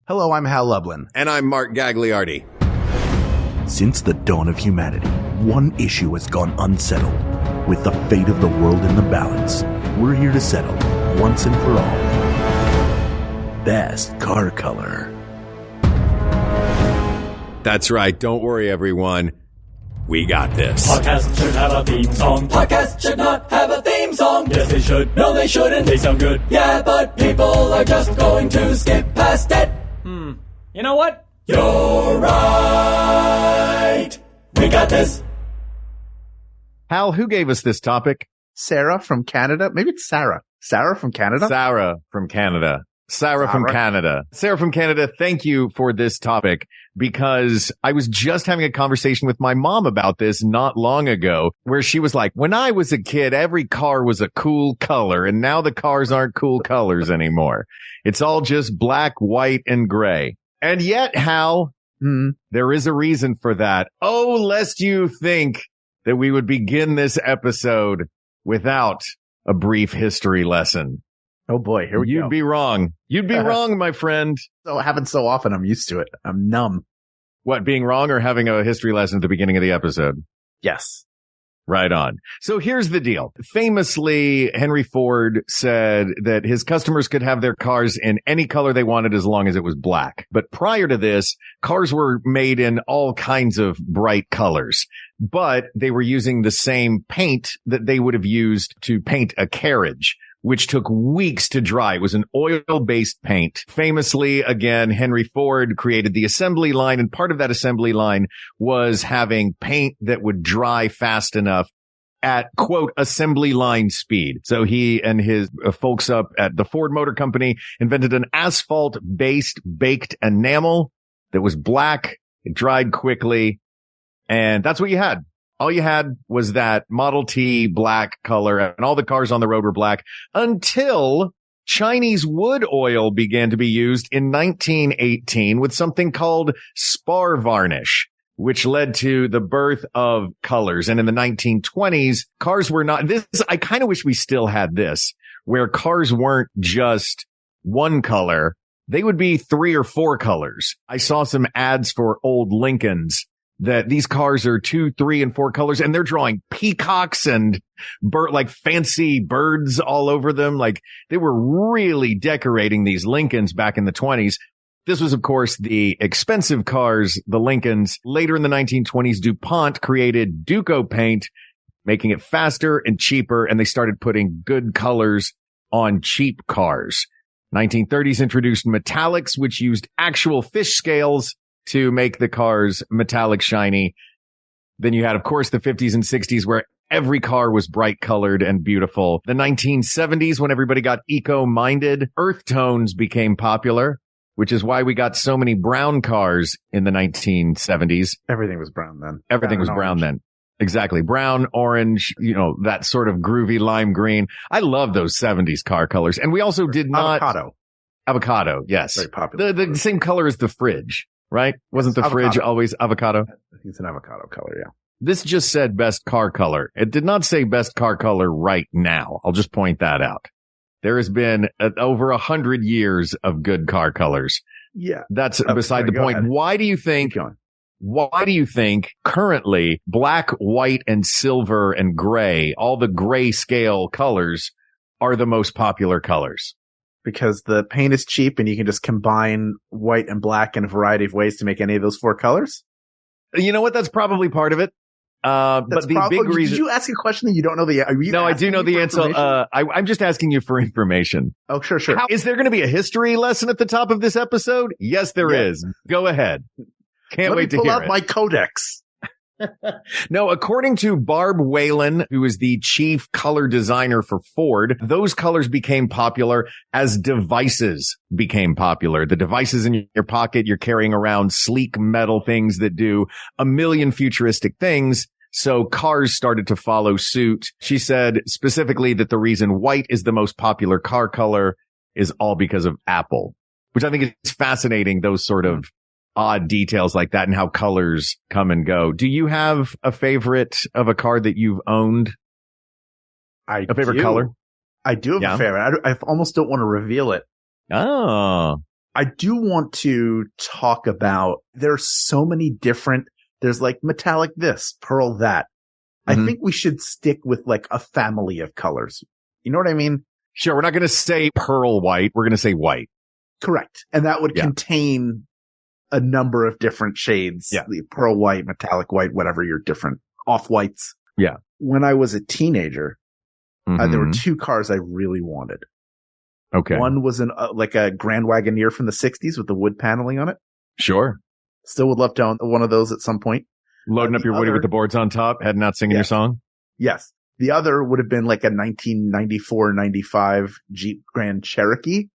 Hello, I'm Hal Lublin. And I'm Mark Gagliardi. Since the dawn of humanity, one issue has gone unsettled. With the fate of the world in the balance, we're here to settle, once and for all, best car color. That's right. Don't worry, everyone. We got this. Podcasts should have a theme song. Podcasts should not have a theme song. Yes, they should. No, they shouldn't. They sound good. Yeah, but people are just going to skip past it. You know what? You're right. We got this. Hal, who gave us this topic? Sarah from Canada? Maybe it's Sarah. Sarah from Canada? Sarah from Canada. Sarah from Canada. Sarah from Canada, thank you for this topic, because I was just having a conversation with my mom about this not long ago, where she was like, when I was a kid, every car was a cool color, and now the cars aren't cool colors anymore. It's all just black, white, and gray. And yet, Hal, there is a reason for that. Oh, lest you think that we would begin this episode without a brief history lesson. Oh boy, here we go. You'd be wrong. You'd be wrong, my friend. So it happens so often, I'm used to it. I'm numb. What, being wrong or having a history lesson at the beginning of the episode? Yes. Right on. So here's the deal. Famously, Henry Ford said that his customers could have their cars in any color they wanted as long as it was black. But prior to this, cars were made in all kinds of bright colors, but they were using the same paint that they would have used to paint a carriage, which took weeks to dry. It was an oil-based paint. Famously, again, Henry Ford created the assembly line, and part of that assembly line was having paint that would dry fast enough at, quote, assembly line speed. So he and his folks up at the Ford Motor Company invented an asphalt-based baked enamel that was black. It dried quickly, and that's what you had. All you had was that Model T black color, and all the cars on the road were black until Chinese wood oil began to be used in 1918 with something called spar varnish, which led to the birth of colors. And in the 1920s, cars were not this. I kind of wish we still had this, where cars weren't just one color. They would be 3 or 4 colors. I saw some ads for old Lincolns that these cars are 2, 3, and 4 colors, and they're drawing peacocks and like fancy birds all over them. Like, they were really decorating these Lincolns back in the 20s. This was, of course, the expensive cars, the Lincolns. Later in the 1920s, DuPont created Duco paint, making it faster and cheaper, and they started putting good colors on cheap cars. 1930s introduced metallics, which used actual fish scales to make the cars metallic shiny. Then you had, of course, the 50s and 60s where every car was bright colored and beautiful. The 1970s, when everybody got eco-minded, earth tones became popular, which is why we got so many brown cars in the 1970s. Everything was brown then. Everything was brown then. Exactly. Brown, orange, that sort of groovy lime green. I love those 70s car colors. And we also did not... Avocado, yes. Very popular. The same color as the fridge. Right? Wasn't the fridge always avocado? I think it's an avocado color, yeah. This just said best car color. It did not say best car color right now. I'll just point that out. There has been over 100 years of good car colors. Yeah. That's beside the point. Ahead. Why do you think currently black, white, and silver and gray, all the grayscale colors, are the most popular colors? Because the paint is cheap and you can just combine white and black in a variety of ways to make any of those 4 colors? You know what? That's probably part of it. But the big reason... Did you ask a question that you don't know the answer? No, I do know the answer. I'm just asking you for information. Oh, sure. Is there going to be a history lesson at the top of this episode? Yes, there is. Go ahead. Can't wait to hear it. Let me pull out my codex. No, according to Barb Whalen, who is the chief color designer for Ford, those colors became popular as devices became popular. The devices in your pocket, you're carrying around sleek metal things that do a million futuristic things. So cars started to follow suit. She said specifically that the reason white is the most popular car color is all because of Apple, which I think is fascinating, those sort of odd details like that and how colors come and go. Do you have a favorite of a car that you've owned? A favorite color? I do have a favorite. I almost don't want to reveal it. Oh. I do want to talk about, there's so many different, there's like metallic this, pearl that. I think we should stick with like a family of colors. You know what I mean? Sure. We're not going to say pearl white. We're going to say white. Correct. And that would contain a number of different shades. Yeah. The pearl white, metallic white, whatever your different off whites. Yeah. When I was a teenager, there were two cars I really wanted. Okay. One was like a Grand Wagoneer from the 60s with the wood paneling on it. Sure. Still would love to own one of those at some point. Loading up your Woody with the boards on top, heading out singing your song? Yes. The other would have been like a 1994-95 Jeep Grand Cherokee.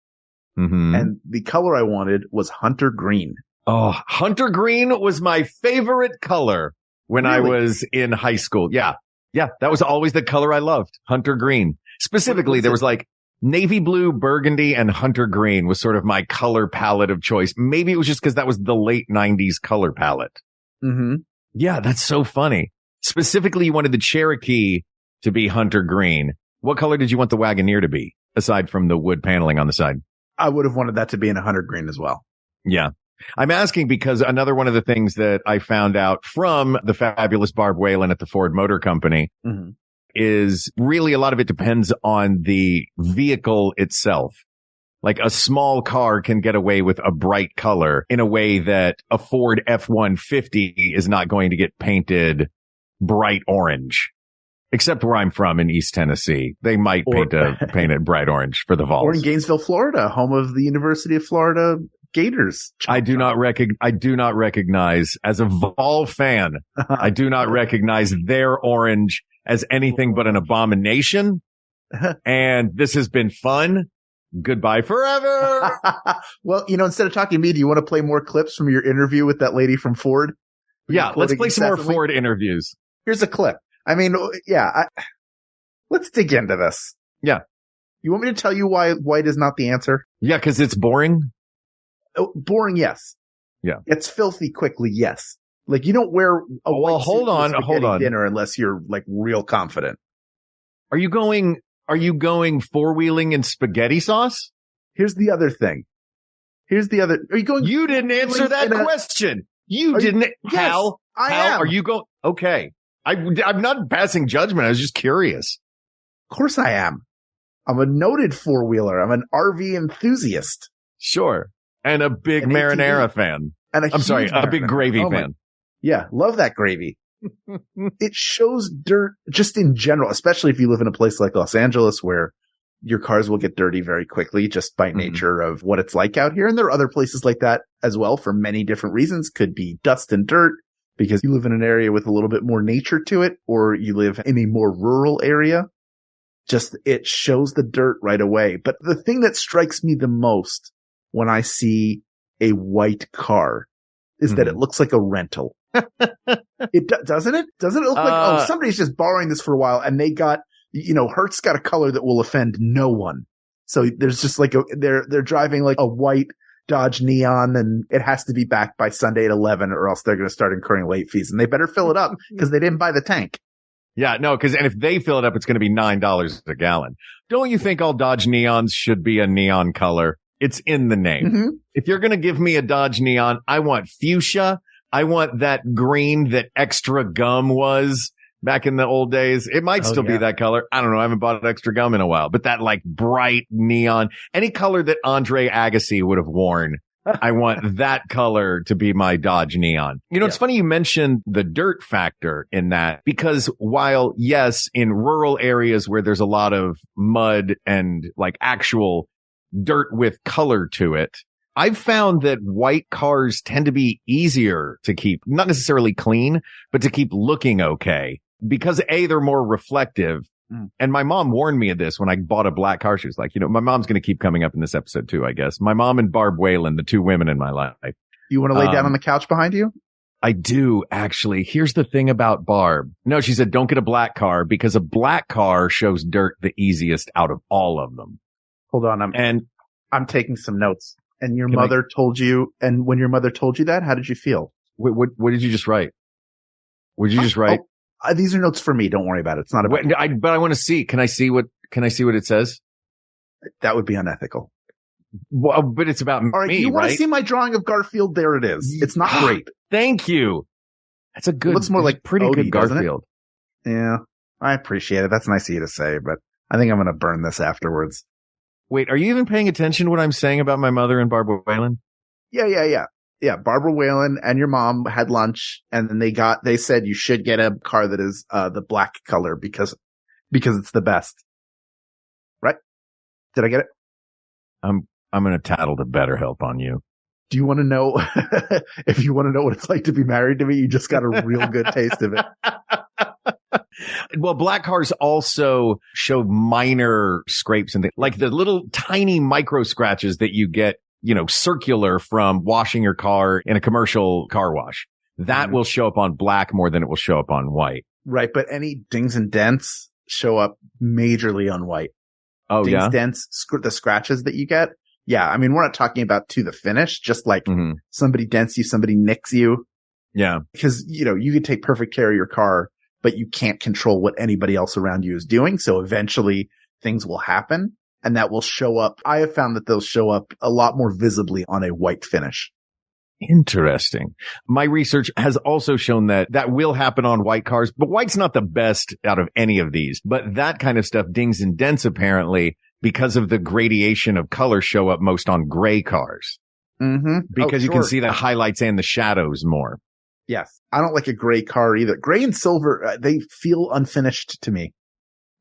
And the color I wanted was hunter green. Oh, hunter green was my favorite color when I was in high school. Yeah. Yeah. That was always the color I loved. Hunter green. Specifically, there was like navy blue, burgundy, and hunter green was sort of my color palette of choice. Maybe it was just because that was the late 90s color palette. Yeah, that's so funny. Specifically, you wanted the Cherokee to be hunter green. What color did you want the Wagoneer to be, aside from the wood paneling on the side? I would have wanted that to be in a hunter green as well. Yeah. I'm asking because another one of the things that I found out from the fabulous Barb Whalen at the Ford Motor Company is really a lot of it depends on the vehicle itself. Like a small car can get away with a bright color in a way that a Ford F-150 is not going to get painted bright orange. Except where I'm from in East Tennessee. They might paint it bright orange for the Vols. Or in Gainesville, Florida, home of the University of Florida Gators. I do not recognize, as a Vol fan, I do not recognize their orange as anything but an abomination. And this has been fun. Goodbye forever. Well, instead of talking to me, do you want to play more clips from your interview with that lady from Ford? Yeah, let's play some more Ford interviews. Here's a clip. I mean, let's dig into this. Yeah. You want me to tell you why white is not the answer? Yeah, because it's boring. Oh, boring, yes. Yeah. It's filthy quickly, yes. Like you don't wear a white hold on dinner unless you're like real confident. Are you going four-wheeling in spaghetti sauce? Here's the other thing. Are you going? You didn't answer that question. You didn't. Yes, Hal, I am. Are you going? Okay. I'm not passing judgment. I was just curious. Of course I am. I'm a noted four-wheeler. I'm an RV enthusiast. Sure. And a big marinara fan. And a big gravy fan. Yeah. Love that gravy. It shows dirt just in general, especially if you live in a place like Los Angeles where your cars will get dirty very quickly just by nature of what it's like out here. And there are other places like that as well for many different reasons. Could be dust and dirt because you live in an area with a little bit more nature to it, or you live in a more rural area. Just it shows the dirt right away. But the thing that strikes me the most when I see a white car is that it looks like a rental. Doesn't it? Doesn't it look like, somebody's just borrowing this for a while and they got, Hertz got a color that will offend no one. So there's just like they're driving like a white Dodge Neon and it has to be back by Sunday at 11 or else they're going to start incurring late fees and they better fill it up because they didn't buy the tank. Yeah, no, and if they fill it up, it's going to be $9 a gallon. Don't you think all Dodge Neons should be a neon color? It's in the name. If you're going to give me a Dodge Neon, I want fuchsia. I want that green that Extra Gum was back in the old days. It might still be that color. I don't know. I haven't bought Extra Gum in a while, but that like bright neon, any color that Andre Agassi would have worn. I want that color to be my Dodge Neon. It's funny you mentioned the dirt factor in that because while yes, in rural areas where there's a lot of mud and like actual dirt with color to it, I've found that white cars tend to be easier to keep, not necessarily clean, but to keep looking okay because they're more reflective. And my mom warned me of this when I bought a black car. She was like, my mom's going to keep coming up in this episode too, I guess. My mom and Barb Whalen, the two women in my life. You want to lay down on the couch behind you? I do, actually. Here's the thing about Barb. No, she said, don't get a black car because a black car shows dirt the easiest out of all of them. Hold on. I'm taking some notes. And your mother told you, and when your mother told you that, how did you feel? What did you just write? What did you just write? These are notes for me. Don't worry about it. It's not about but I want to see. Can I see what it says? That would be unethical. Well, but it's about All right, me, you want right? to see my drawing of Garfield? There it is. It's not great. Thank you. That's a good. Looks more like pretty Odie, good doesn't it? Garfield. Yeah, I appreciate it. That's nice of you to say, but I think I'm going to burn this afterwards. Wait, are you even paying attention to what I'm saying about my mother and Barbara Whalen? Yeah. Barbara Whalen and your mom had lunch, and then they said you should get a car that is the black color because it's the best. Right? Did I get it? I'm going to tattle to BetterHelp on you. Do you want to know if you want to know what it's like to be married to me? You just got a real good taste of it. Well, black cars also show minor scrapes and like the little tiny micro scratches that you get, circular from washing your car in a commercial car wash. That will show up on black more than it will show up on white. Right. But any dings and dents show up majorly on white. Oh, Dings, yeah. dents, the scratches that you get. Yeah. I mean, we're not talking about to the finish, just like somebody dents you, somebody nicks you. Yeah. Because, you can take perfect care of your car, but you can't control what anybody else around you is doing. So eventually things will happen and that will show up. I have found that they'll show up a lot more visibly on a white finish. Interesting. My research has also shown that will happen on white cars, but white's not the best out of any of these. But that kind of stuff, dings and dents, apparently, because of the gradation of color, show up most on gray cars. Mm-hmm. Because you can see the highlights and the shadows more. Yes. I don't like a gray car either. Gray and silver, they feel unfinished to me.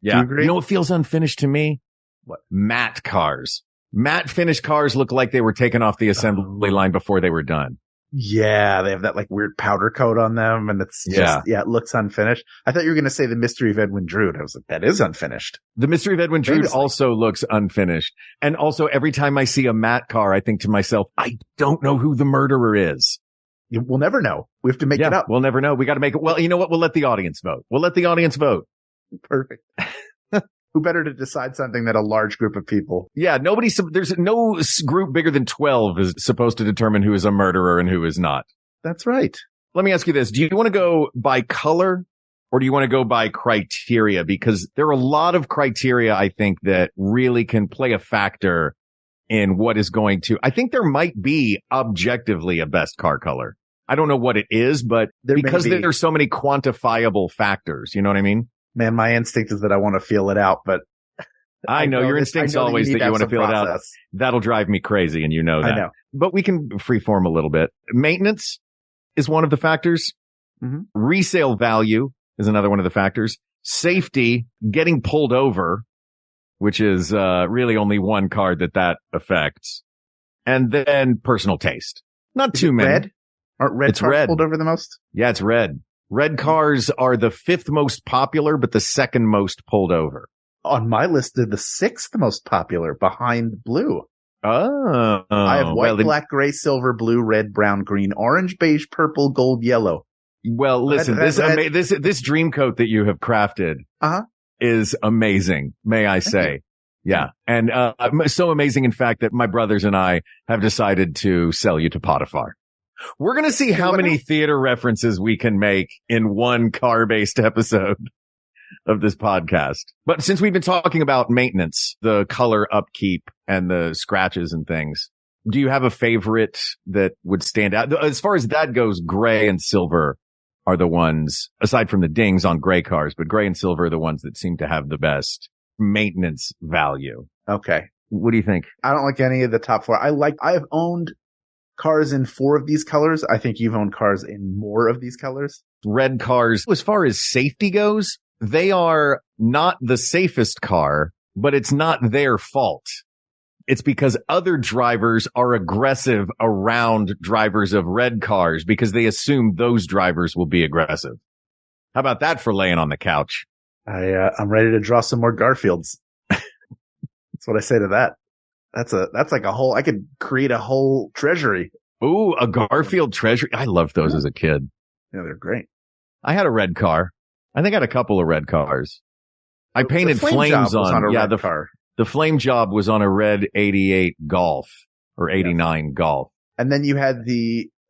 Yeah. Do you agree? You know what feels unfinished to me? What? Matte cars. Matte finished cars look like they were taken off the assembly line before they were done. Yeah, they have that like weird powder coat on them and it's just, it looks unfinished. I thought you were going to say the Mystery of Edwin Drood. I was like, that is unfinished. The Mystery of Edwin Drood Famously. also looks unfinished. And also every time I see a matte car, I think to myself, I don't know who the murderer is. We'll never know. We have to make it up. We'll never know. We got to make it. Well, you know what? We'll let the audience vote. Perfect. Who better to decide something than a large group of people? Yeah, there's no group bigger than 12 is supposed to determine who is a murderer and who is not. That's right. Let me ask you this. Do you want to go by color or do you want to go by criteria? Because there are a lot of criteria, I think, that really can play a factor in what is going to, I think there might be objectively a best car color. I don't know what it is, but because there are so many quantifiable factors, you know what I mean? Man, my instinct is that I want to feel it out, but I know your instinct's always that you want to feel it out. That'll drive me crazy, and you know that. I know. But we can freeform a little bit. Maintenance is one of the factors. Mm-hmm. Resale value is another one of the factors. Safety, getting pulled over, which is really only one card that affects. And then personal taste. Not too many. Red? Aren't red cars pulled over the most? Yeah, it's red. Red cars are the 5th most popular, but the 2nd most pulled over. On my list, they're the 6th most popular, behind blue. Oh. I have white, black, gray, silver, blue, red, brown, green, orange, beige, purple, gold, yellow. Well, listen, this dream coat that you have crafted is amazing, may I say. Yeah. And so amazing, in fact, that my brothers and I have decided to sell you to Potiphar. We're going to see how many theater references we can make in one car-based episode of this podcast. But since we've been talking about maintenance, the color upkeep and the scratches and things, do you have a favorite that would stand out? As far as that goes, gray and silver are the ones, aside from the dings on gray cars, but gray and silver are the ones that seem to have the best maintenance value. Okay. What do you think? I don't like any of the top 4. I have owned cars in 4 of these colors. I think you've owned cars in more of these colors. Red cars, as far as safety goes, they are not the safest car, but it's not their fault. It's because other drivers are aggressive around drivers of red cars because they assume those drivers will be aggressive. How about that for laying on the couch? I'm ready to draw some more Garfields. That's what I say to that. That's like I could create a whole treasury. Ooh, a Garfield treasury. I loved those as a kid. Yeah, they're great. I had a red car. I think I had a couple of red cars. I painted flames on a red car. The flame job was on a red 88 Golf or 89 Golf. And then you had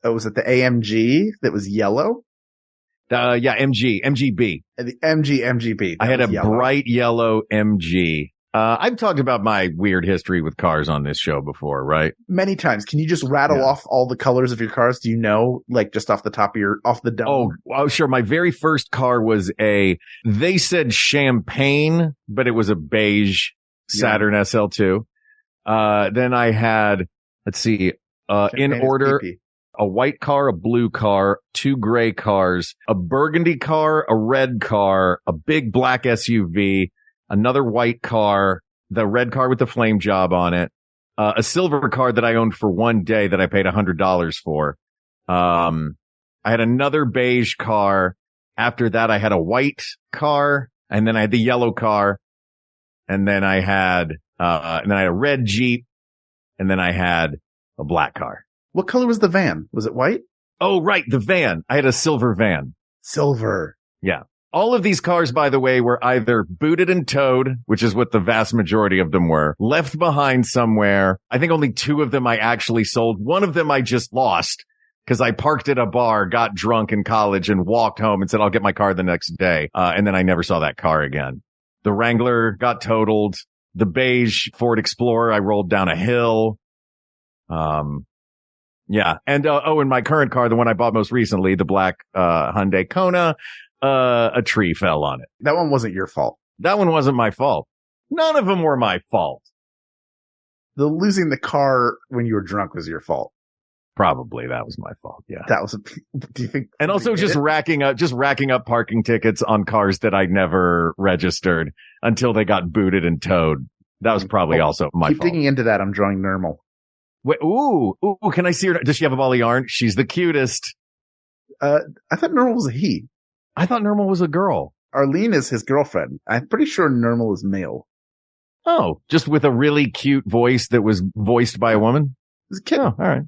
was it the AMG that was yellow? MGB. And the MGB. I had a bright yellow MG. I've talked about my weird history with cars on this show before, right? Many times. Can you just rattle off all the colors of your cars? Do you know, like just off the top of off the dome? Oh, sure. My very first car was they said champagne, but it was a beige Saturn SL2. Then I had, let's see, in order, a white car, a blue car, 2 gray cars, a burgundy car, a red car, a big black SUV, another white car, the red car with the flame job on it, a silver car that I owned for one day that I paid $100 for. I had another beige car. After that, I had a white car, and then I had the yellow car, and then I had a red Jeep, and then I had a black car. What color was the van? Was it white? Oh, right. The van. I had a silver van. Silver. Yeah. All of these cars, by the way, were either booted and towed, which is what the vast majority of them were, left behind somewhere. I think only 2 of them I actually sold. One of them I just lost because I parked at a bar, got drunk in college, and walked home and said, I'll get my car the next day. And then I never saw that car again. The Wrangler got totaled. The beige Ford Explorer, I rolled down a hill. Yeah. And, and my current car, the one I bought most recently, the black, Hyundai Kona, a tree fell on it. That one wasn't your fault. That one wasn't my fault. None of them were my fault. The losing the car when you were drunk was your fault. Probably that was my fault. Yeah. That was, do you think? And also just racking up parking tickets on cars that I never registered until they got booted and towed. That was probably also my fault. Keep digging into that. I'm drawing Normal. Wait, ooh, can I see her? Does she have a ball of yarn? She's the cutest. I thought Normal was a he. I thought Normal was a girl. Arlene is his girlfriend. I'm pretty sure Normal is male. Oh, just with a really cute voice that was voiced by a woman? He's a kid. Oh, all right.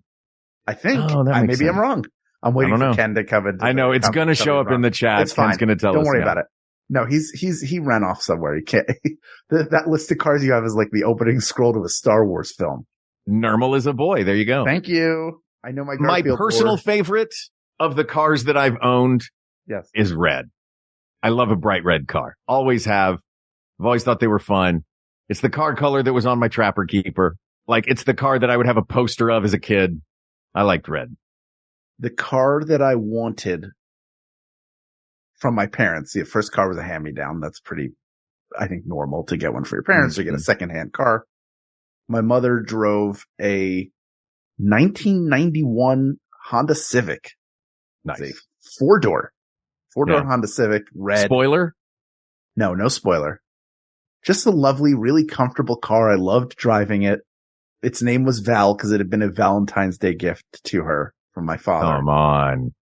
I think. Oh, Maybe sense. I'm wrong. I'm waiting for Ken to cover. I know it's going to show up in the chat. It's fine. Ken's going to tell us. Don't worry about it. No, he ran off somewhere. He can't. That list of cars you have is like the opening scroll to a Star Wars film. Normal is a boy. There you go. Thank you. I know my personal favorite of the cars that I've owned is red. I love a bright red car. Always have. I've always thought they were fun. It's the car color that was on my Trapper Keeper. Like, it's the car that I would have a poster of as a kid. I liked red. The car that I wanted from my parents, the first car was a hand-me-down. That's pretty, I think, normal to get one for your parents or get a secondhand car. My mother drove a 1991 Honda Civic. Nice. It's a four-door Honda Civic, red. Spoiler? No spoiler. Just a lovely, really comfortable car. I loved driving it. Its name was Val because it had been a Valentine's Day gift to her from my father. Come on.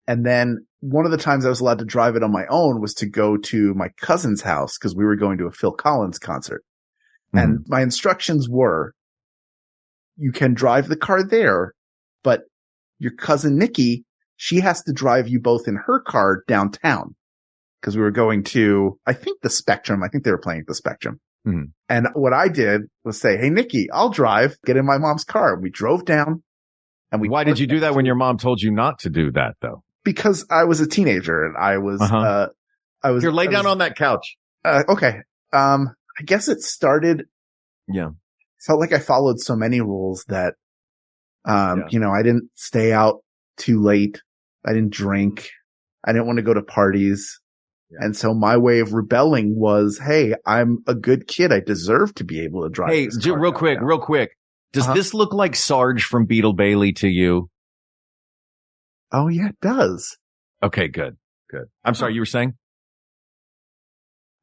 And then one of the times I was allowed to drive it on my own was to go to my cousin's house because we were going to a Phil Collins concert. And my instructions were, you can drive the car there, but your cousin Nikki, she has to drive you both in her car downtown. Because we were going to, I think the Spectrum. I think they were playing at the Spectrum. Mm-hmm. And what I did was say, hey, Nikki, I'll drive, get in my mom's car. We drove down. And why did you do that when your mom told you not to do that, though? Because I was a teenager and I was, Here, lay down on that couch. Okay. I guess it started. Yeah. Felt like I followed so many rules that, I didn't stay out too late. I didn't drink. I didn't want to go to parties. Yeah. And so my way of rebelling was, hey, I'm a good kid. I deserve to be able to drive. Hey, real quick. Does this look like Sarge from Beetle Bailey to you? Oh, yeah, it does. Okay, good. I'm sorry, you were saying?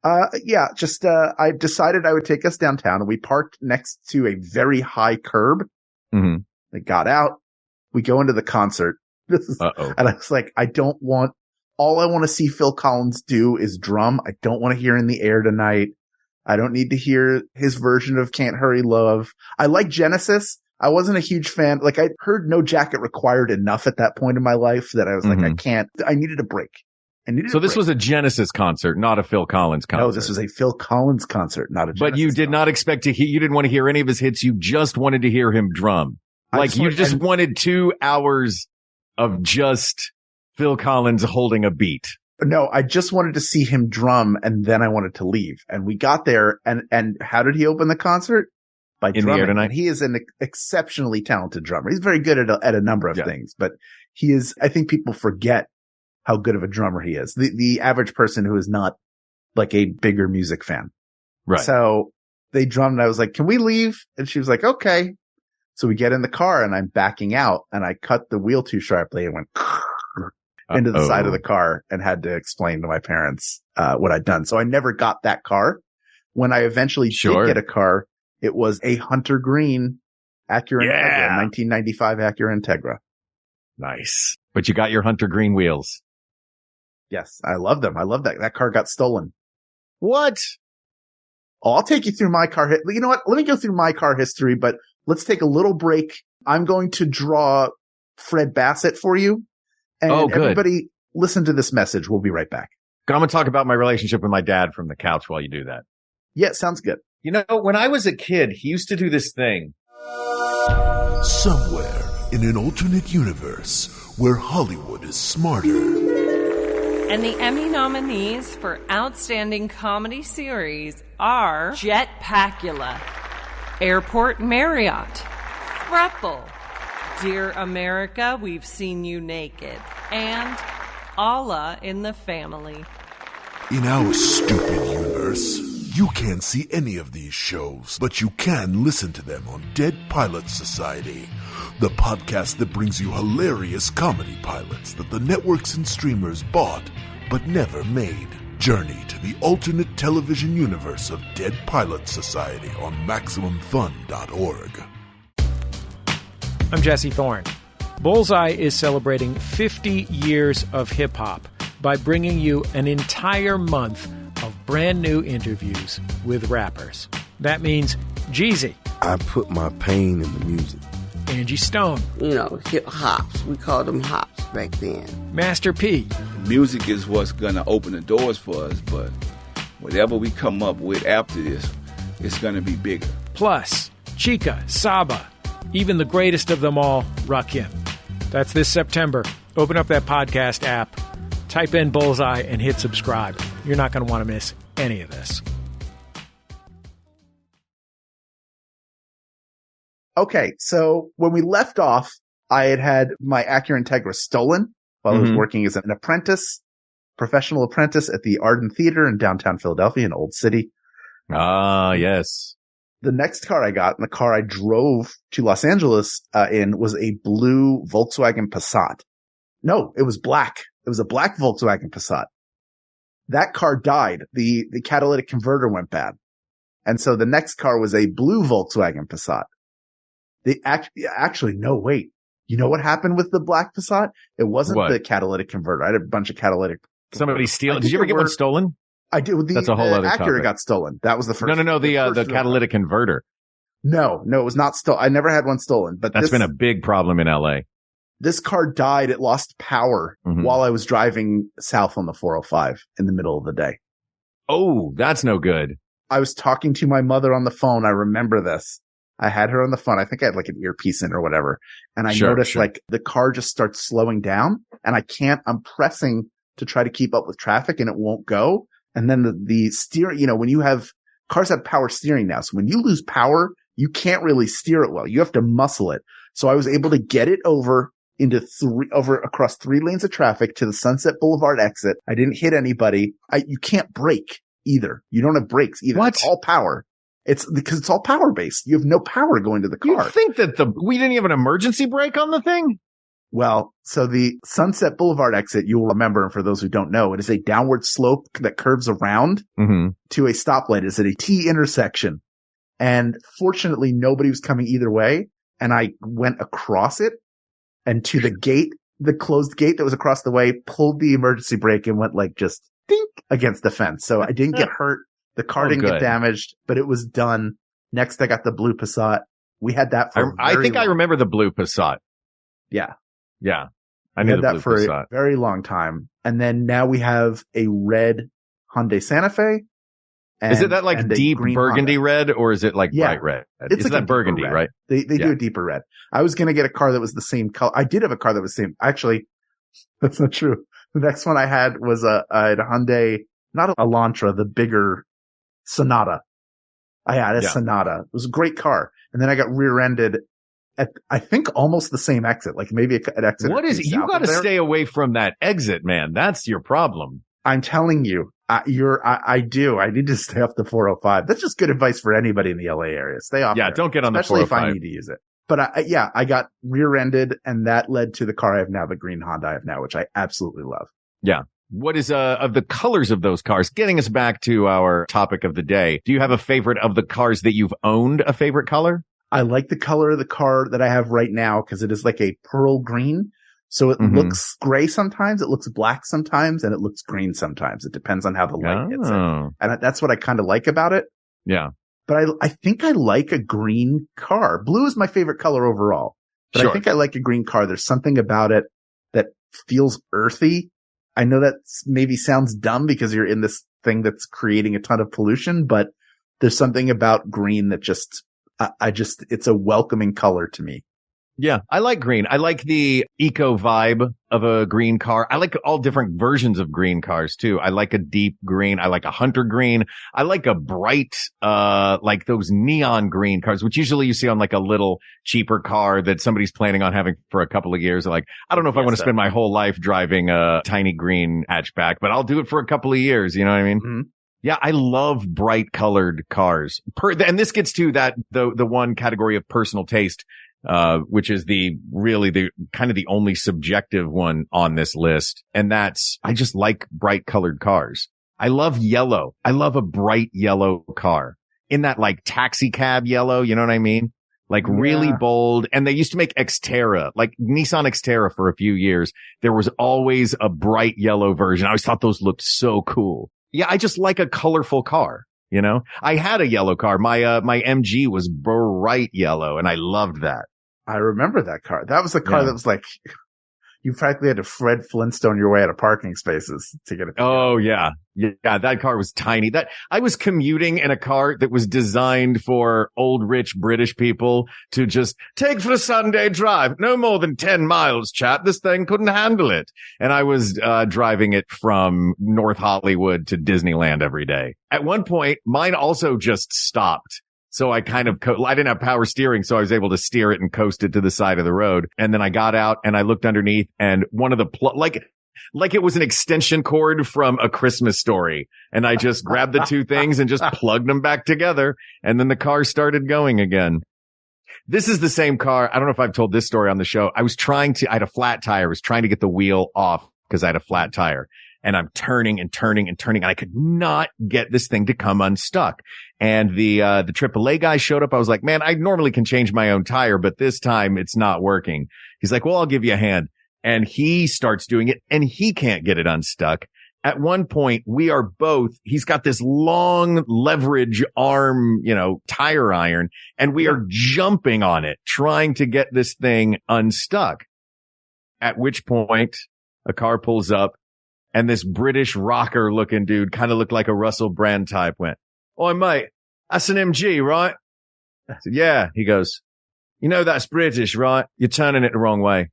I decided I would take us downtown and we parked next to a very high curb. Mm-hmm. They got out. We go into the concert. And I was like, all I want to see Phil Collins do is drum. I don't want to hear In the Air Tonight. I don't need to hear his version of Can't Hurry Love. I like Genesis. I wasn't a huge fan. Like, I heard No Jacket Required enough at that point in my life that I was like, I needed a break. So this was a Genesis concert, not a Phil Collins concert. No, this was a Phil Collins concert, not a Genesis But you did not expect to hear, you didn't want to hear any of his hits. You just wanted to hear him drum. Like, you just wanted 2 hours of just Phil Collins holding a beat. No, I just wanted to see him drum and then I wanted to leave. And we got there and how did he open the concert? By In drumming. the Air Tonight? And he is an exceptionally talented drummer. He's very good at a number of things, but he is, I think people forget how good of a drummer he is. The average person who is not like a bigger music fan. Right. So they drummed and I was like, can we leave? And she was like, okay. So we get in the car and I'm backing out and I cut the wheel too sharply and went into the side of the car and had to explain to my parents, what I'd done. So I never got that car. When I eventually did get a car, it was a Hunter Green Acura Integra, 1995 Acura Integra. Nice. But you got your Hunter Green wheels. Yes. I love them. I love that. That car got stolen. What? Oh, I'll take you through my car. You know what? Let me go through my car history, but let's take a little break. I'm going to draw Fred Bassett for you. And everybody listen to this message. We'll be right back. I'm going to talk about my relationship with my dad from the couch while you do that. Yeah, sounds good. You know, when I was a kid, he used to do this thing. Somewhere in an alternate universe where Hollywood is smarter. And the Emmy nominees for Outstanding Comedy Series are Jetpacula, Airport Marriott, Thruple, Dear America, We've Seen You Naked, and Allah in the Family. In our stupid universe, you can't see any of these shows, but you can listen to them on Dead Pilot Society, the podcast that brings you hilarious comedy pilots that the networks and streamers bought but never made. Journey to the alternate television universe of Dead Pilot Society on MaximumFun.org. I'm Jesse Thorne. Bullseye is celebrating 50 years of hip-hop by bringing you an entire month of brand new interviews with rappers. That means Jeezy. I put my pain in the music. Angie Stone. You know, hip hops. We called them hops back then. Master P. Music is what's going to open the doors for us, but whatever we come up with after this, it's going to be bigger. Plus, Chica, Saba, even the greatest of them all, Rakim. That's this September. Open up that podcast app, type in Bullseye, and hit subscribe. You're not going to want to miss any of this. Okay, so when we left off, I had my Acura Integra stolen while I was working as an professional apprentice at the Arden Theater in downtown Philadelphia, in Old City. Ah, yes. The next car I got, and the car I drove to Los Angeles in, was a blue Volkswagen Passat. No, it was black. It was a black Volkswagen Passat. That car died. The catalytic converter went bad. And so the next car was a blue Volkswagen Passat. Actually, no, wait. You know what happened with the black Passat? It wasn't the catalytic converter. I had a bunch of catalytic. Somebody steal. Did you ever get one stolen? I did. That's a whole other Acura topic. got stolen. That was the first. No. The catalytic converter. No, it was not stolen. I never had one stolen, but That's been a big problem in LA. This car died. It lost power while I was driving south on the 405 in the middle of the day. Oh, that's no good. I was talking to my mother on the phone. I remember this. I had her on the phone. I think I had like an earpiece in or whatever. And I noticed like the car just starts slowing down and I'm pressing to try to keep up with traffic and it won't go. And then the steering, when you have cars have power steering now. So when you lose power, you can't really steer it well. You have to muscle it. So I was able to get it over across 3 lanes of traffic to the Sunset Boulevard exit. I didn't hit anybody. You can't brake either. You don't have brakes either. What? It's all power. It's because it's all power based. You have no power going to the car. You think that we didn't have an emergency brake on the thing? Well, so the Sunset Boulevard exit, you will remember, and for those who don't know, it is a downward slope that curves around to a stoplight. It's at a T intersection. And fortunately, nobody was coming either way. And I went across it and to the gate, the closed gate that was across the way, pulled the emergency brake and went like just dink against the fence. So I didn't get hurt. The car didn't get damaged, but it was done. Next, I got the blue Passat. We had that for I remember the blue Passat. Yeah. Yeah. I knew that for a very long time. And then now we have a red Hyundai Santa Fe. Is it that like deep burgundy red or is it like bright red? It's like that burgundy, right? They do a deeper red. I was going to get a car that was the same color. I did have a car that was the same. Actually, that's not true. The next one I had was a Hyundai, not a Elantra, the bigger Sonata. I had a Sonata. It was a great car. And then I got rear-ended at, I think, almost the same exit, like maybe an exit. What is it? You got to stay away from that exit, man. That's your problem. I'm telling you, I do. I need to stay off the 405. That's just good advice for anybody in the LA area. Stay off. Yeah, there, don't get on the 405. Especially if I need to use it. But I got rear-ended, and that led to the car I have now, the green Honda I have now, which I absolutely love. Yeah. What is of the colors of those cars? Getting us back to our topic of the day. Do you have a favorite of the cars that you've owned, a favorite color? I like the color of the car that I have right now because it is like a pearl green. So it looks gray sometimes, it looks black sometimes, and it looks green sometimes. It depends on how the light hits it. And that's what I kind of like about it. Yeah. But I think I like a green car. Blue is my favorite color overall. But I think I like a green car. There's something about it that feels earthy. I know that maybe sounds dumb because you're in this thing that's creating a ton of pollution, but there's something about green that just, it's a welcoming color to me. Yeah, I like green. I like the eco vibe of a green car. I like all different versions of green cars too. I like a deep green. I like a hunter green. I like a bright, like those neon green cars, which usually you see on like a little cheaper car that somebody's planning on having for a couple of years. Like, I don't know if I want to spend my whole life driving a tiny green hatchback, but I'll do it for a couple of years. You know what I mean? Mm-hmm. Yeah, I love bright colored cars. And this gets to the one category of personal taste, which is the kind of the only subjective one on this list. And that's, I just like bright colored cars. I love yellow. I love a bright yellow car in that like taxi cab yellow. You know what I mean? Like really bold. And they used to make Xterra, like Nissan Xterra for a few years. There was always a bright yellow version. I always thought those looked so cool. Yeah, I just like a colorful car. You know, I had a yellow car. My MG was bright yellow and I loved that. I remember that car. That was a car that was like, you practically had to Fred Flintstone your way out of parking spaces to get it. Oh, yeah. Yeah. That car was tiny. I was commuting in a car that was designed for old, rich British people to just take for a Sunday drive. No more than 10 miles, chap. This thing couldn't handle it. And I was, driving it from North Hollywood to Disneyland every day. At one point, mine also just stopped. So I kind of, I didn't have power steering, so I was able to steer it and coast it to the side of the road. And then I got out and I looked underneath and one of the, like it was an extension cord from A Christmas Story. And I just grabbed the two things and just plugged them back together. And then the car started going again. This is the same car. I don't know if I've told this story on the show. I had a flat tire. I was trying to get the wheel off because I had a flat tire. And I'm turning and turning and turning, and I could not get this thing to come unstuck. And the AAA guy showed up. I was like, man, I normally can change my own tire, but this time it's not working. He's like, well, I'll give you a hand. And he starts doing it and he can't get it unstuck. At one point, he's got this long leverage arm, tire iron, and we are jumping on it, trying to get this thing unstuck. At which point a car pulls up. And this British rocker looking dude kind of looked like a Russell Brand type went, "Oi, mate, that's an MG, right?" I said, "Yeah." He goes, "You know, that's British, right? You're turning it the wrong way."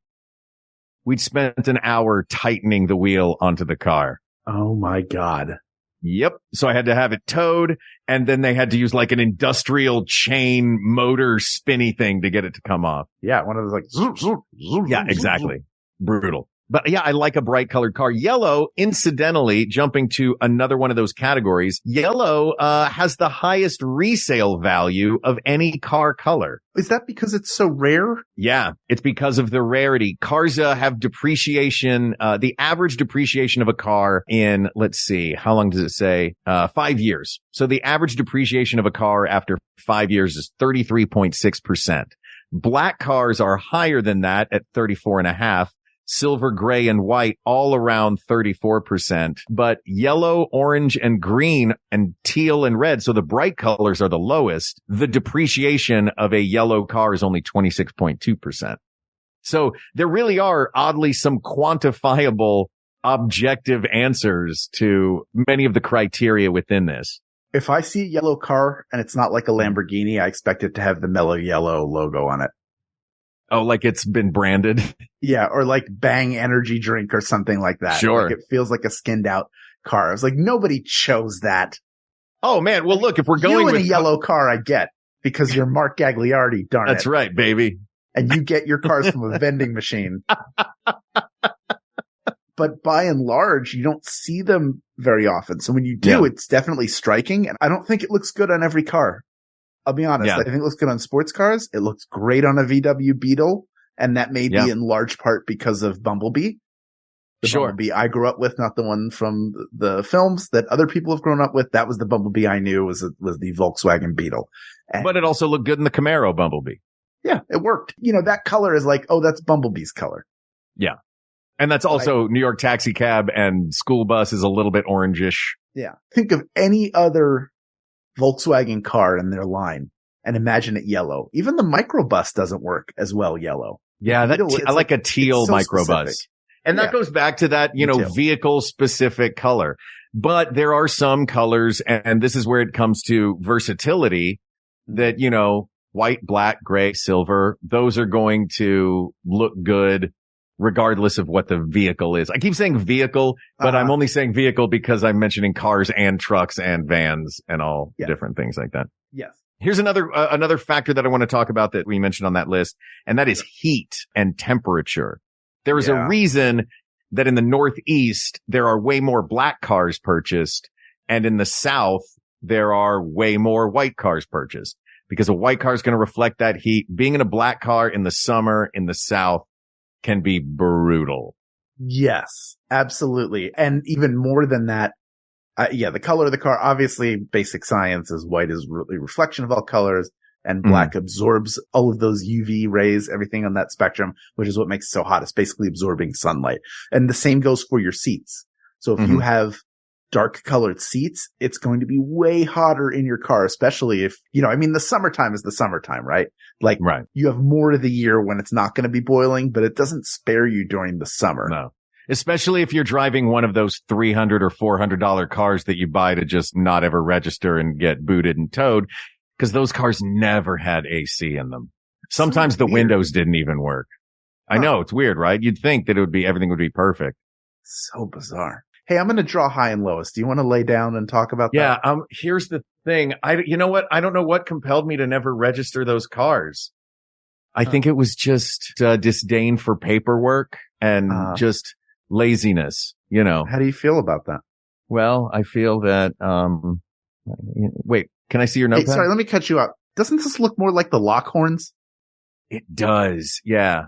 We'd spent an hour tightening the wheel onto the car. Oh my God. Yep. So I had to have it towed, and then they had to use like an industrial chain motor spinny thing to get it to come off. Yeah. One of those like, zoom, zoom, zoom. Yeah, exactly. Brutal. But yeah, I like a bright colored car. Yellow, incidentally, jumping to another one of those categories, yellow has the highest resale value of any car color. Is that because it's so rare? Yeah, it's because of the rarity. Cars have depreciation. The average depreciation of a car in, let's see, how long does it say? 5 years. So the average depreciation of a car after 5 years is 33.6%. Black cars are higher than that at 34.5%. Silver, gray, and white all around 34%, but yellow, orange, and green, and teal and red, so the bright colors are the lowest. The depreciation of a yellow car is only 26.2%. So there really are oddly some quantifiable objective answers to many of the criteria within this. If I see a yellow car and it's not like a Lamborghini, I expect it to have the Mellow Yellow logo on it. Oh, like it's been branded? Yeah, or like Bang energy drink or something like that. Sure. Like it feels like a skinned out car. I was like, nobody chose that. Oh man, well look, if we're going you in with a yellow car, I get, because you're Mark Gagliardi, darn That's it. right, baby. And you get your cars from a vending machine. But by and large, you don't see them very often. So when you do, it's definitely striking. And I don't think it looks good on every car. I'll be honest. I think it looks good on sports cars. It looks great on a VW Beetle. And that may be in large part because of Bumblebee. The Bumblebee I grew up with, not the one from the films that other people have grown up with. That was the Bumblebee I knew was the Volkswagen Beetle. And but it also looked good in the Camaro Bumblebee. Yeah, it worked. You know, that color is like, oh, that's Bumblebee's color. Yeah. And that's also New York taxi cab and school bus is a little bit orangish. Yeah. Think of any other Volkswagen car in their line and imagine it yellow. Even the microbus doesn't work as well yellow. Yeah, I like a teal microbus. And that goes back to that, vehicle specific color. But there are some colors, and this is where it comes to versatility, that, white, black, gray, silver, those are going to look good regardless of what the vehicle is. I keep saying vehicle, but I'm only saying vehicle because I'm mentioning cars and trucks and vans and all different things like that. Yes. Here's another factor that I want to talk about that we mentioned on that list, and that is heat and temperature. There is a reason that in the Northeast, there are way more black cars purchased, and in the South, there are way more white cars purchased, because a white car is going to reflect that heat. Being in a black car in the summer in the South can be brutal. Yes, absolutely. And even more than that, the color of the car, obviously basic science is white is really reflection of all colors, and black absorbs all of those UV rays, everything on that spectrum, which is what makes it so hot. It's basically absorbing sunlight. And the same goes for your seats. So if you have dark colored seats, it's going to be way hotter in your car, especially if, the summertime is the summertime, right? Like you have more of the year when it's not going to be boiling, but it doesn't spare you during the summer. No. Especially if you're driving one of those $300 or $400 cars that you buy to just not ever register and get booted and towed, because those cars never had AC in them. Sometimes the windows didn't even work. I know, it's weird, right? You'd think that everything would be perfect. So bizarre. Hey, I'm going to draw high and lowest. Do you want to lay down and talk about that? Yeah. Here's the thing. You know what? I don't know what compelled me to never register those cars. I think it was just disdain for paperwork and just laziness, How do you feel about that? Well, I feel that, wait, can I see your notepad? Hey, sorry, let me cut you out. Doesn't this look more like the Lockhorns? It does. Yeah.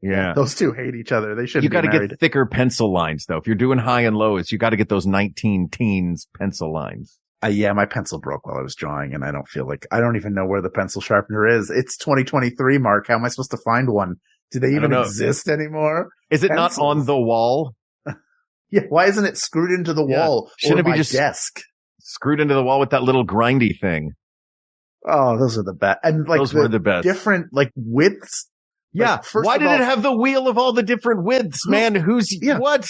Yeah. Those two hate each other. They shouldn't You got be to married. get thicker pencil lines though. If you're doing high and lowest, you got to get those 19 teens pencil lines. My pencil broke while I was drawing, and I don't even know where the pencil sharpener is. It's 2023, Mark. How am I supposed to find one? Do they even exist anymore? Is it not on the wall? Yeah. Why isn't it screwed into the wall? Shouldn't or it be just desk? Screwed into the wall with that little grindy thing? Oh, those are the best. And those were the best. Different widths. Yeah. Why did it have the wheel of all the different widths, man? What?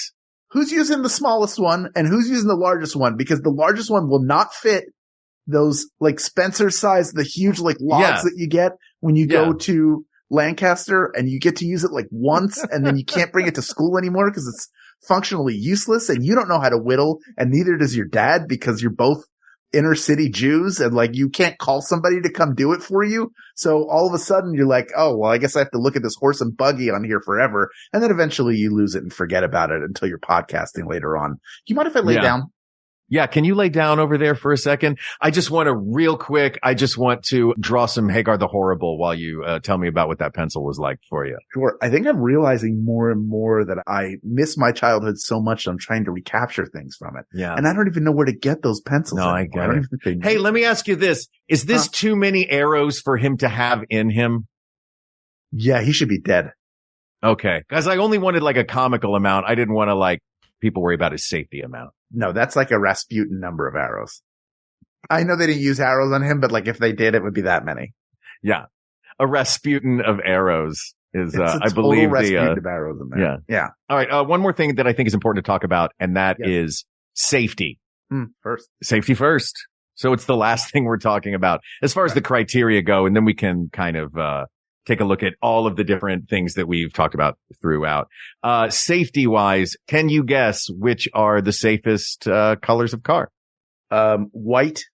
Who's using the smallest one and who's using the largest one? Because the largest one will not fit those Spencer size, the huge logs that you get when you go to Lancaster, and you get to use it once and then you can't bring it to school anymore because it's functionally useless, and you don't know how to whittle, and neither does your dad because you're both inner city Jews, and you can't call somebody to come do it for you. So all of a sudden you're like, oh, well, I guess I have to look at this horse and buggy on here forever. And then eventually you lose it and forget about it until you're podcasting later on. Do you mind if I lay down? Yeah. Can you lay down over there for a second? I just want to draw some Hagar the Horrible while you tell me about what that pencil was like for you. Sure. I think I'm realizing more and more that I miss my childhood so much. I'm trying to recapture things from it. Yeah. And I don't even know where to get those pencils. No, anymore. I get it. Hey, let me ask you this. Is this too many arrows for him to have in him? Yeah, he should be dead. Okay. Because I only wanted a comical amount. I didn't want to people worry about his safety amount. No, that's a Rasputin number of arrows. I know they didn't use arrows on him, but if they did, it would be that many. Yeah. A Rasputin of arrows is, I Rasputin believe of arrows in there. Yeah. All right. One more thing that I think is important to talk about, and that is safety. First. Safety first. So it's the last thing we're talking about as far as the criteria go. And then we can kind of, take a look at all of the different things that we've talked about throughout. Safety wise, can you guess which are the safest colors of car? White.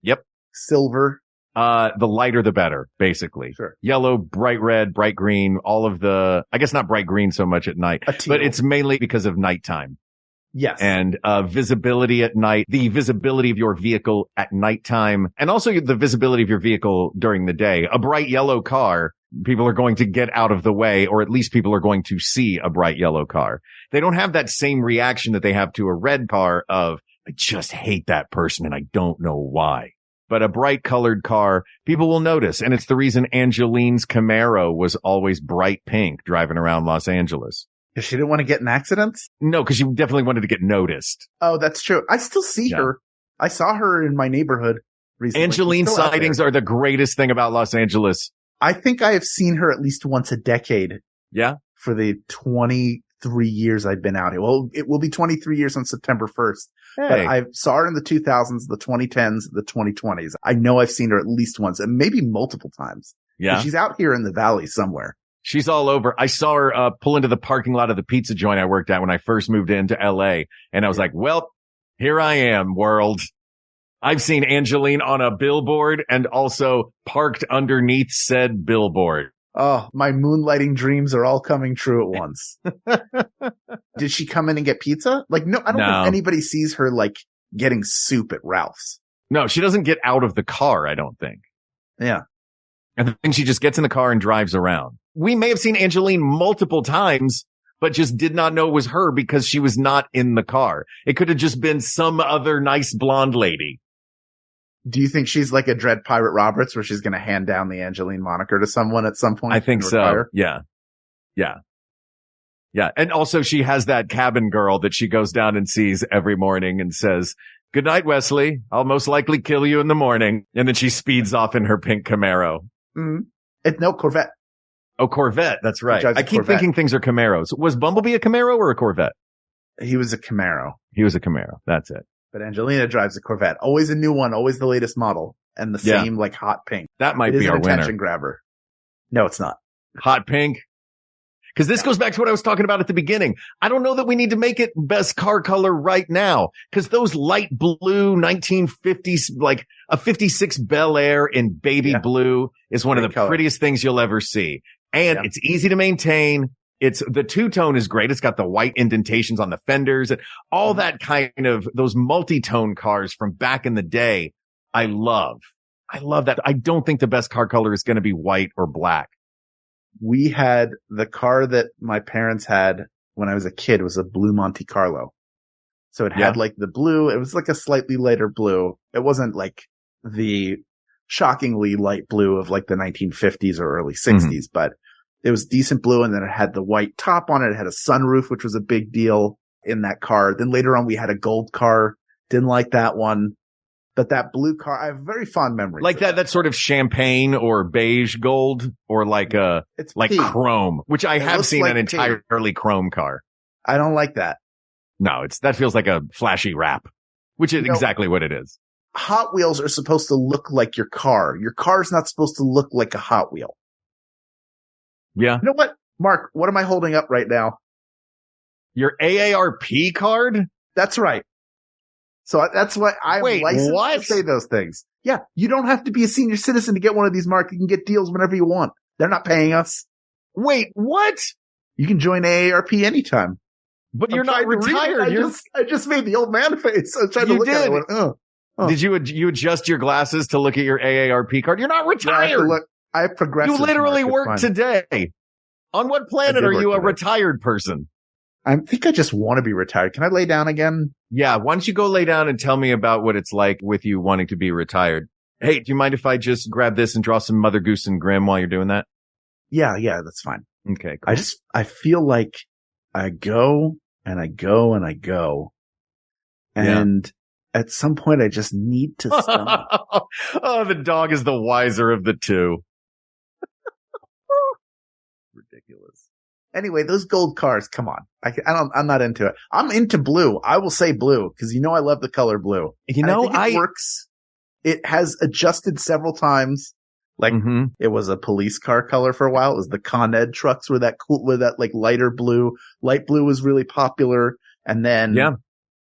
Yep. Silver. The lighter the better, basically. Sure. Yellow, bright red, bright green, all of I guess not bright green so much at night, but it's mainly because of nighttime. Yes. And visibility at night, the visibility of your vehicle at nighttime, and also the visibility of your vehicle during the day. A bright yellow car, people are going to get out of the way, or at least people are going to see a bright yellow car. They don't have that same reaction that they have to a red car of, I just hate that person and I don't know why. But a bright colored car, people will notice. And it's the reason Angeline's Camaro was always bright pink driving around Los Angeles. Because she didn't want to get in accidents? No, because she definitely wanted to get noticed. Oh, that's true. I still see her. I saw her in my neighborhood recently. Angeline sightings are the greatest thing about Los Angeles. I think I have seen her at least once a decade. Yeah. For the 23 years I've been out here. Well, it will be 23 years on September 1st. Hey. But I saw her in the 2000s, the 2010s, the 2020s. I know I've seen her at least once and maybe multiple times. Yeah. She's out here in the valley somewhere. She's all over. I saw her pull into the parking lot of the pizza joint I worked at when I first moved into LA. And I was like, well, here I am, world. I've seen Angeline on a billboard and also parked underneath said billboard. Oh, my moonlighting dreams are all coming true at once. Did she come in and get pizza? Like, no, I don't think anybody sees her like getting soup at Ralph's. No, she doesn't get out of the car, I don't think. Yeah. I think she just gets in the car and drives around. We may have seen Angeline multiple times, but just did not know it was her because she was not in the car. It could have just been some other nice blonde lady. Do you think she's like a Dread Pirate Roberts where she's going to hand down the Angeline moniker to someone at some point? I think so. Yeah. Yeah. Yeah. And also she has that cabin girl that she goes down and sees every morning and says, "Good night, Wesley. I'll most likely kill you in the morning." And then she speeds off in her pink Camaro. Mm-hmm. It's no Corvette. Oh, Corvette. That's right. I keep thinking things are Camaros. Was Bumblebee a Camaro or a Corvette? He was a Camaro. He was a Camaro. That's it. But Angelina drives a Corvette. Always a new one. Always the latest model. And the same like hot pink. That might be our winner. Attention grabber. No, it's not. Hot pink. Because this goes back to what I was talking about at the beginning. I don't know that we need to make it best car color right now. Because those light blue 1950s, like a 56 Bel Air in baby blue is one of the prettiest things you'll ever see. And it's easy to maintain. It's the two-tone is great. It's got the white indentations on the fenders and all that kind of those multi-tone cars from back in the day. I love that. I don't think the best car color is going to be white or black. We had the car that my parents had when I was a kid was a blue Monte Carlo. So it had like the blue. It was like a slightly lighter blue. It wasn't like the shockingly light blue of like the 1950s or early 60s, but it was decent blue. And then it had the white top on it. It had a sunroof, which was a big deal in that car. Then later on, we had a gold car. Didn't like that one. But that blue car, I have very fond memories. Like that sort of champagne or beige gold or like it's like pink. Chrome, which I have seen like an entirely chrome car. I don't like that. No, that feels like a flashy wrap, which is exactly what it is. Hot Wheels are supposed to look like your car. Your car's not supposed to look like a Hot Wheel. Yeah. You know what, Mark? What am I holding up right now? Your AARP card? That's right. So that's why I'm licensed to say those things. Yeah. You don't have to be a senior citizen to get one of these, Mark. You can get deals whenever you want. They're not paying us. Wait, what? You can join AARP anytime. But you're not retired. I just made the old man face. I was trying to look at it. I went, oh. Did you adjust your glasses to look at your AARP card? You're not retired. I have progressive. You literally work today. On what planet are you a retired person? I think I just want to be retired. Can I lay down again? Yeah. Why don't you go lay down and tell me about what it's like with you wanting to be retired? Hey, do you mind if I just grab this and draw some Mother Goose and Grimm while you're doing that? Yeah, that's fine. Okay, cool. I feel like I go and I go and I go. And at some point I just need to stop. Oh, the dog is the wiser of the two. Ridiculous. Anyway, those gold cars, come on. I'm not into it. I'm into blue. I will say blue because I love the color blue. You know, I think it works. It has adjusted several times. Like it was a police car color for a while. It was the Con Ed trucks were that cool, with that like lighter blue. Light blue was really popular. And then,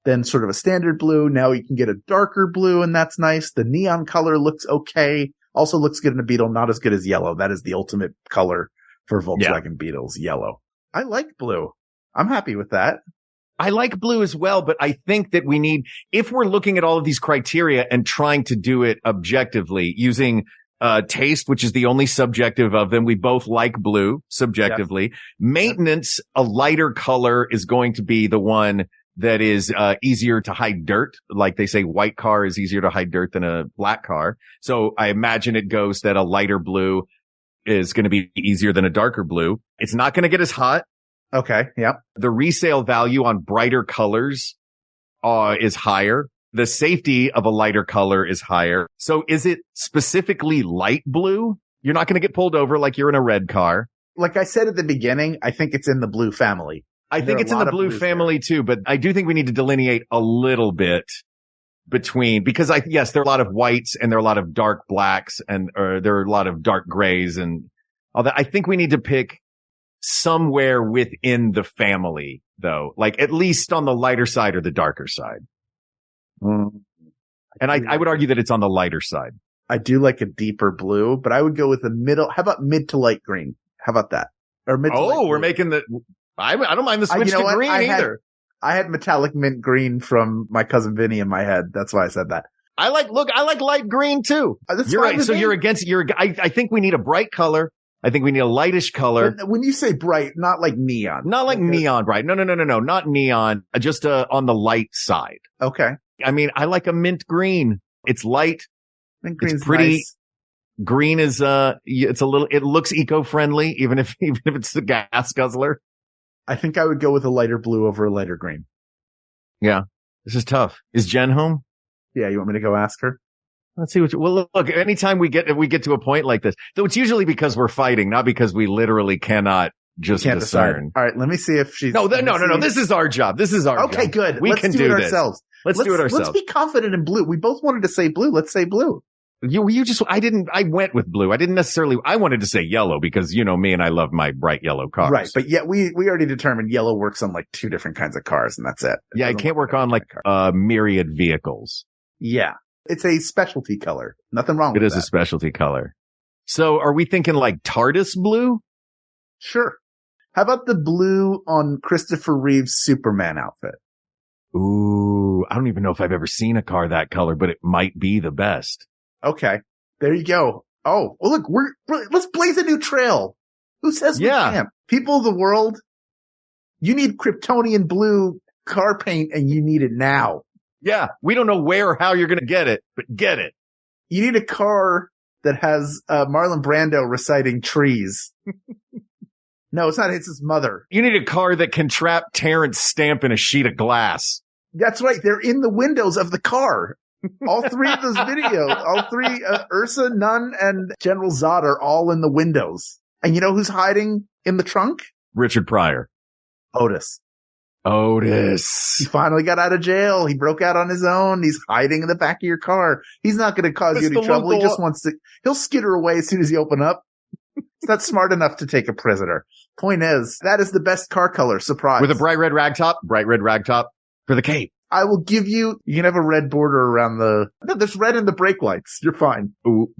then sort of a standard blue. Now you can get a darker blue and that's nice. The neon color looks okay. Also looks good in a Beetle, not as good as yellow. That is the ultimate color for Volkswagen Beetles, yellow. I like blue. I'm happy with that. I like blue as well, but I think that we need, if we're looking at all of these criteria and trying to do it objectively using taste, which is the only subjective of them. We both like blue subjectively. Yes. Maintenance, a lighter color is going to be the one that is easier to hide dirt. Like they say, white car is easier to hide dirt than a black car. So I imagine it goes that a lighter blue is going to be easier than a darker blue. It's not going to get as hot. Okay. Yep. The resale value on brighter colors is higher. The safety of a lighter color is higher. So is it specifically light blue? You're not going to get pulled over like you're in a red car. Like I said at the beginning, I think it's in the blue family. I think it's in the blue family too, but I do think we need to delineate a little bit between, because yes, there are a lot of whites and there are a lot of dark blacks and there are a lot of dark grays and all that. I think we need to pick somewhere within the family though, like at least on the lighter side or the darker side. And I would argue that it's on the lighter side. I do like a deeper blue, but I would go with the middle. How about mid to light green? How about that? Or mid to light blue. We're making the, I don't mind the switch to green either. I had metallic mint green from my cousin Vinny in my head. That's why I said that. I like light green too. You're right. So you're against, I think we need a bright color. I think we need a lightish color. But when you say bright, not like neon. Not like neon bright. No. Not neon. Just on the light side. Okay. I mean, I like a mint green. It's light. Mint green's pretty. Nice. Green is, it looks eco-friendly, even if it's a gas guzzler. I think I would go with a lighter blue over a lighter green. Yeah. This is tough. Is Jen home? Yeah. You want me to go ask her? Let's see well, look, anytime we get to a point like this, though it's usually because we're fighting, not because we literally cannot just discern. Decide. All right. Let me see if she's. No. This is our job. This is our job. Okay, good. We can do it ourselves. Let's do it ourselves. Let's be confident in blue. We both wanted to say blue. Let's say blue. I went with blue. I wanted to say yellow because, you know, me and I love my bright yellow cars. Right. But yet we already determined yellow works on like two different kinds of cars and that's it. Yeah. It can't work on like, myriad vehicles. Yeah. It's a specialty color. Nothing wrong with that. It is a specialty color. So are we thinking like TARDIS blue? Sure. How about the blue on Christopher Reeve's Superman outfit? Ooh, I don't even know if I've ever seen a car that color, but it might be the best. Okay. There you go. Oh, well, look, let's blaze a new trail. Who says we can't? People of the world, you need Kryptonian blue car paint and you need it now. Yeah. We don't know where or how you're going to get it, but get it. You need a car that has Marlon Brando reciting trees. No, it's not. It's his mother. You need a car that can trap Terrence Stamp in a sheet of glass. That's right. They're in the windows of the car. All three of those videos, all three, Ursa, Nunn, and General Zod are all in the windows. And you know who's hiding in the trunk? Richard Pryor. Otis. He finally got out of jail. He broke out on his own. He's hiding in the back of your car. He's not going to cause you any trouble. He just wants to, he'll skitter away as soon as you open up. He's not smart enough to take a prisoner. Point is, that is the best car color. Surprise. With a bright red rag top for the cape. I will give you can have a red border around there's red in the brake lights. You're fine. Ooh.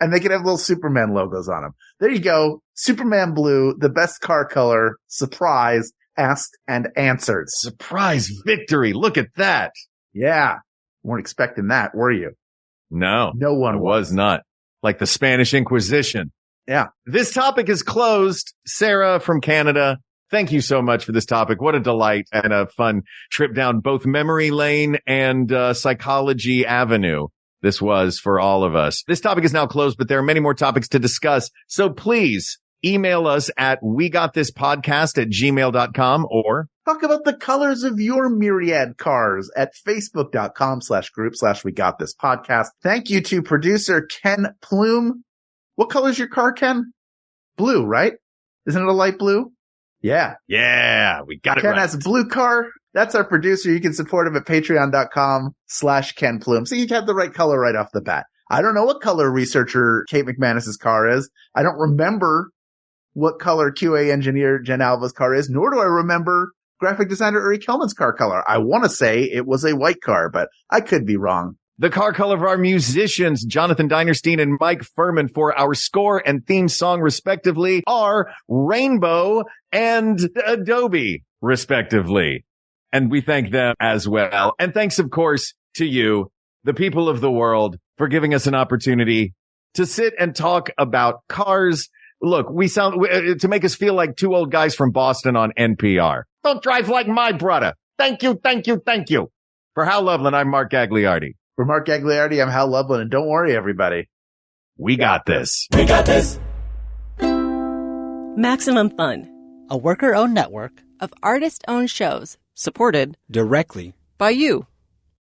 And they can have little Superman logos on them. There you go. Superman blue, the best car color. Surprise, asked and answered. Surprise victory. Look at that. Yeah. Weren't expecting that, were you? No. No one was not. Like the Spanish Inquisition. Yeah. This topic is closed. Sarah from Canada, thank you so much for this topic. What a delight and a fun trip down both memory lane and psychology avenue. This was for all of us. This topic is now closed, but there are many more topics to discuss. So please email us at wegotThisPodcast@gmail.com or talk about the colors of your myriad cars at facebook.com/group/WeGotThisPodcast. Thank you to producer Ken Plume. What color's your car, Ken? Blue, right? Isn't it a light blue? Yeah. Yeah, we got it Ken right. has a blue car. That's our producer. You can support him at patreon.com/Ken Plume. So you have the right color right off the bat. I don't know what color researcher Kate McManus's car is. I don't remember what color QA engineer Jen Alva's car is, nor do I remember graphic designer Uri Kelman's car color. I want to say it was a white car, but I could be wrong. The car color of our musicians, Jonathan Dinerstein and Mike Furman, for our score and theme song, respectively, are Rainbow and Adobe, respectively. And we thank them as well. And thanks, of course, to you, the people of the world, for giving us an opportunity to sit and talk about cars. Look, we sound to make us feel like two old guys from Boston on NPR. Don't drive like my brother. Thank you, thank you, thank you. For Hal Loveland, I'm Mark Gagliardi. For Mark Gagliardi, I'm Hal Loveland, and don't worry, everybody. We got this. We got this. Maximum Fun, a worker-owned network of artist-owned shows supported directly by you.